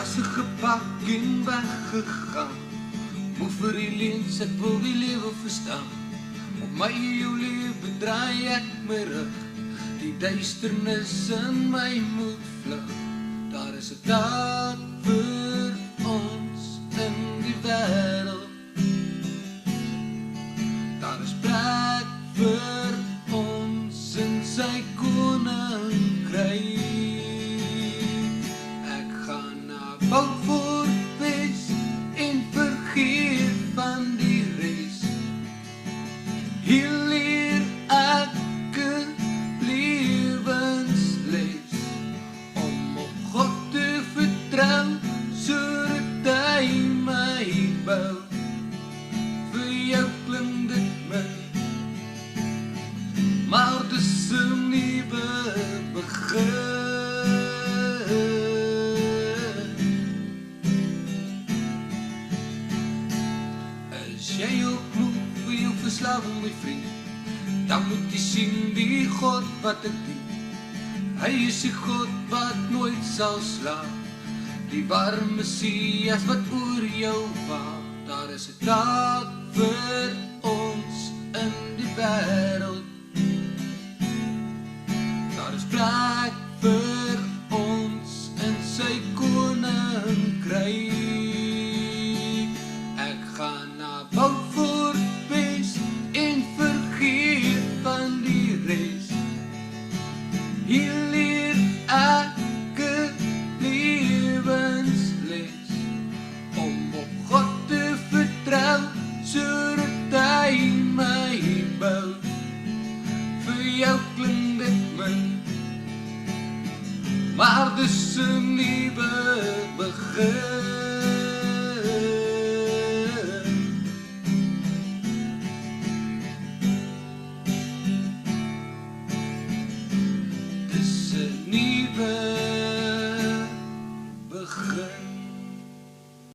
tasse gepak en weggegaan. Moe vir die leens, ek wil die lewe verstaan. Op my jou lewe draai ek my rug. Die duisternis in my moet vlug. Daar is 'n taak vir ons in die wêreld. Daar is plek vir ons in sy koninkryk. Ek gaan na Beaufort Wes en vergeet van die reis. Hier leer ek 'n lewensles om op God te vertrou, sodat hy my bou. Vir jou klink dit min, maar dis 'n nuwe begin. As jy ook moe vir jou verslawing, my vriend, dan moet jy sien die God wat ek dien. Hy is die God wat nooit sal slaap, die warme Messias wat oor jou waak. Daar is 'n taak vir ons in die wêreld. Daar is plek vir ons in sy koninkryk. Ek gaan na Beaufort Wes en vergeet van die res. Hier leer ek 'n lewensles om op God te vertrou, sodat hy my bou. Vir jou klink dit min, maar dis 'n nuwe begin. Dis 'n nuwe begin.